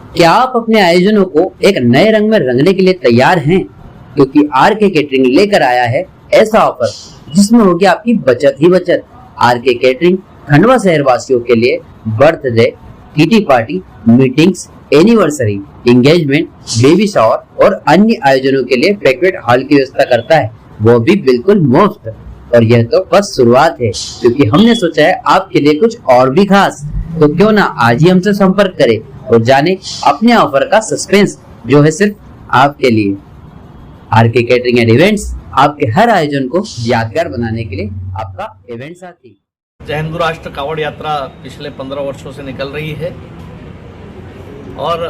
क्या आप अपने आयोजनों को एक नए रंग में रंगने के लिए तैयार हैं? क्योंकि आरके केटरिंग लेकर आया है ऐसा ऑफर जिसमें होगी आपकी बचत ही बचत। आरके केटरिंग खंडवा शहर वासियों के लिए birthday, kitty party, meetings, anniversary, engagement, baby shower और अन्य आयोजनों के लिए बैंक्वेट हॉल की व्यवस्था करता है, वो भी बिल्कुल मुफ्त। और यह तो बस शुरुआत है, क्योंकि हमने सोचा है आपके लिए कुछ और भी खास। तो क्यों ना आज ही हमसे संपर्क करें और जाने अपने ऑफर का सस्पेंस जो है सिर्फ आपके लिए। आरके केटरिंग एंड इवेंट्स, आपके हर आयोजन को यादगार बनाने के लिए आपका इवेंट साथी। जय हिंद राष्ट्र कावड़ यात्रा पिछले 15 वर्षों से निकल रही है और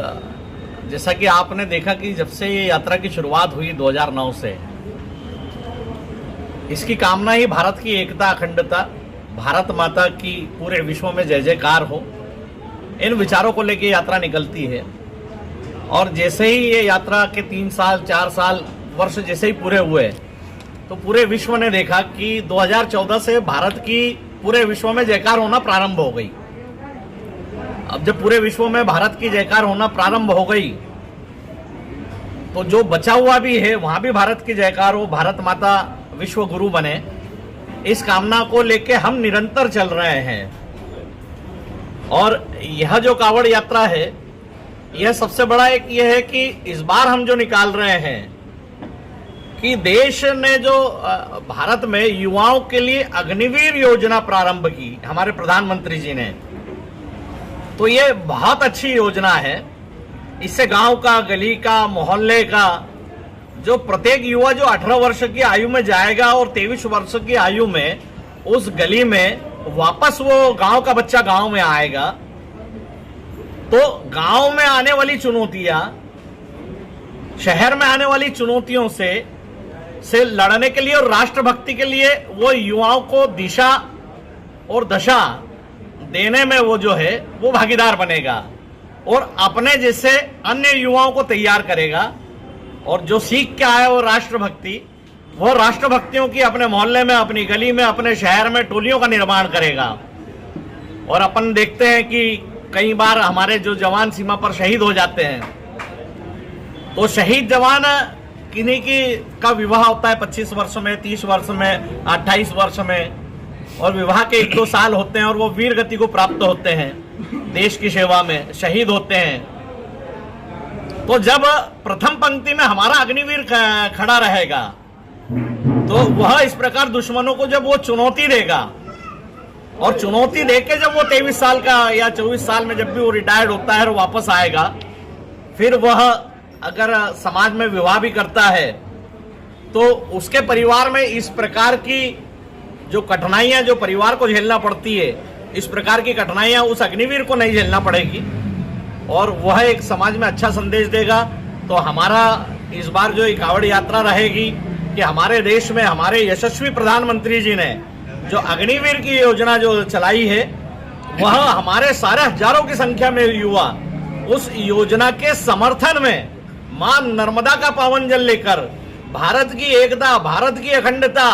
जैसा कि आपने देखा कि जब से ये यात्रा की शुरुआत हुई 2009 से, इसकी कामना ही भारत की एकता, अखंडता, भारत माता की पूरे विश्व में जय जयकार हो, इन विचारों को लेकर यात्रा निकलती है। और जैसे ही ये यात्रा के 3 साल 4 साल वर्ष जैसे ही पूरे हुए तो पूरे विश्व ने देखा कि 2014 से भारत की पूरे विश्व में जयकार होना प्रारंभ हो गई। अब जब पूरे विश्व में भारत की जयकार होना प्रारंभ हो गई तो जो बचा हुआ भी है वहां भी भारत की जयकार हो, भारत माता विश्व गुरु बने, इस कामना को लेके हम निरंतर चल रहे हैं। और यह जो कावड़ यात्रा है, यह सबसे बड़ा एक यह है कि इस बार हम जो निकाल रहे हैं कि देश ने जो भारत में युवाओं के लिए अग्निवीर योजना प्रारंभ की, हमारे प्रधानमंत्री जी ने, तो ये बहुत अच्छी योजना है। इससे गांव का, गली का, मोहल्ले का जो प्रत्येक युवा जो 18 वर्ष की आयु में जाएगा और 23 वर्ष की आयु में उस गली में वापस वो गांव का बच्चा गांव में आएगा, तो गांव में आने वाली चुनौतियां, शहर में आने वाली चुनौतियों से लड़ने के लिए और राष्ट्रभक्ति के लिए वो युवाओं को दिशा और दशा देने में वो जो है वो भागीदार बनेगा और अपने जैसे अन्य युवाओं को तैयार करेगा। और जो सीख के आए वो राष्ट्रभक्ति, वो राष्ट्रभक्तियों की अपने मोहल्ले में, अपनी गली में, अपने शहर में टोलियों का निर्माण करेगा। और अपन देखते हैं कि कई बार हमारे जो जवान सीमा पर शहीद हो जाते हैं, तो शहीद जवान किन्हीं की का विवाह होता है 25 वर्ष में, 30 वर्ष में, 28 वर्ष में, और विवाह के 1-2 साल होते हैं और वो वीर गति को प्राप्त होते हैं, देश की सेवा में शहीद होते हैं। तो जब प्रथम पंक्ति में हमारा अग्निवीर खड़ा रहेगा तो वह इस प्रकार दुश्मनों को जब वो चुनौती देगा, और चुनौती देके जब वो 23 साल का या 24 साल में जब भी वो रिटायर्ड होता है और वापस आएगा, फिर वह अगर समाज में विवाह भी करता है तो उसके परिवार में इस प्रकार की जो कठिनाइयां जो परिवार को झेलना पड़ती है, इस प्रकार की कठिनाइयां उस अग्निवीर को नहीं झेलना पड़ेगी और वह एक समाज में अच्छा संदेश देगा। तो हमारा इस बार जो कावड़ यात्रा रहेगी कि हमारे देश में हमारे यशस्वी प्रधानमंत्री जी ने जो अग्निवीर की योजना जो चलाई है, वह हमारे सारे हजारों की संख्या में युवा उस योजना के समर्थन में मां नर्मदा का पावन जल लेकर भारत की एकता, भारत की अखंडता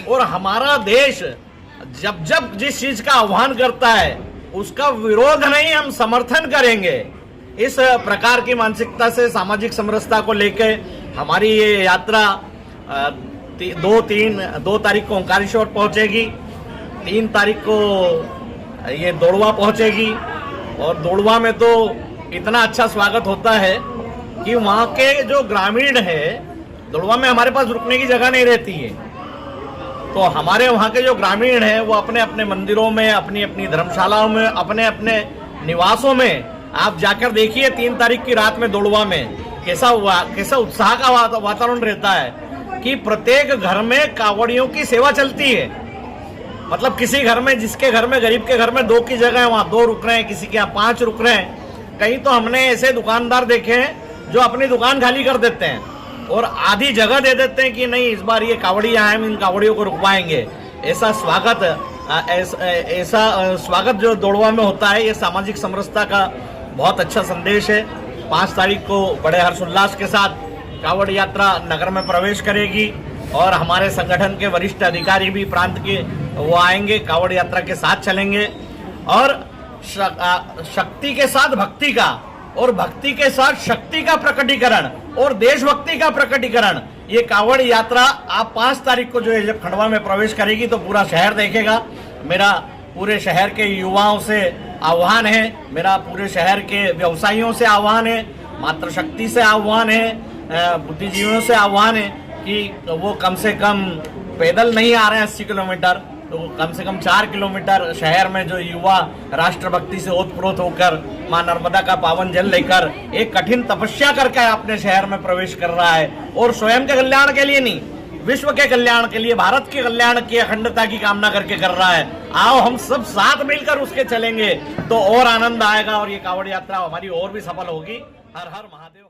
और हमारा देश जब जब जिस चीज का आह्वान करता है उसका विरोध नहीं, हम समर्थन करेंगे। इस प्रकार की मानसिकता से सामाजिक समरसता को लेकर हमारी ये यात्रा 2 तारीख को ओंकारेश्वर पहुंचेगी, 3 तारीख को ये दोड़वा पहुंचेगी। और दोड़वा में तो इतना अच्छा स्वागत होता है कि वहाँ के जो ग्रामीण है, दोड़वा में हमारे पास रुकने की जगह नहीं रहती है, तो हमारे वहाँ के जो ग्रामीण हैं वो अपने अपने मंदिरों में, अपनी अपनी धर्मशालाओं में, अपने अपने निवासों में, आप जाकर देखिए 3 तारीख की रात में दोड़वा में कैसा उत्साह का वातावरण रहता है कि प्रत्येक घर में कावड़ियों की सेवा चलती है। मतलब किसी घर में, जिसके घर में, गरीब के घर में 2 की जगह वहाँ 2 रुक रहे हैं, किसी के यहाँ 5 रुक रहे हैं। कहीं तो हमने ऐसे दुकानदार देखे हैं जो अपनी दुकान खाली कर देते हैं और आधी जगह दे देते हैं कि नहीं, इस बार ये कावड़ियाँ हैं, हम इन कावड़ियों को रुकवाएंगे। ऐसा स्वागत जो दोड़वा में होता है, ये सामाजिक समरसता का बहुत अच्छा संदेश है। 5 तारीख को बड़े हर्षोल्लास के साथ कावड़ यात्रा नगर में प्रवेश करेगी और हमारे संगठन के वरिष्ठ अधिकारी भी प्रांत के वो आएंगे, कावड़ यात्रा के साथ चलेंगे और शक्ति के साथ भक्ति का और भक्ति के साथ शक्ति का प्रकटीकरण और देशभक्ति का प्रकटीकरण। ये कांवड़ यात्रा आप 5 तारीख को जो है जब खंडवा में प्रवेश करेगी तो पूरा शहर देखेगा। मेरा पूरे शहर के युवाओं से आह्वान है, मेरा पूरे शहर के व्यवसायियों से आह्वान है, मातृशक्ति से आह्वान है, बुद्धिजीवियों से आह्वान है कि वो कम से कम पैदल नहीं आ रहे हैं 80 किलोमीटर, तो कम से कम 4 किलोमीटर शहर में जो युवा राष्ट्रभक्ति से ओतप्रोत होकर मां नर्मदा का पावन जल लेकर एक कठिन तपस्या करके अपने शहर में प्रवेश कर रहा है और स्वयं के कल्याण के लिए नहीं, विश्व के कल्याण के लिए, भारत के कल्याण की अखंडता की कामना करके कर रहा है। आओ हम सब साथ मिलकर उसके चलेंगे तो और आनंद आएगा और ये कांवड़ यात्रा हमारी और भी सफल होगी। हर हर महादेव।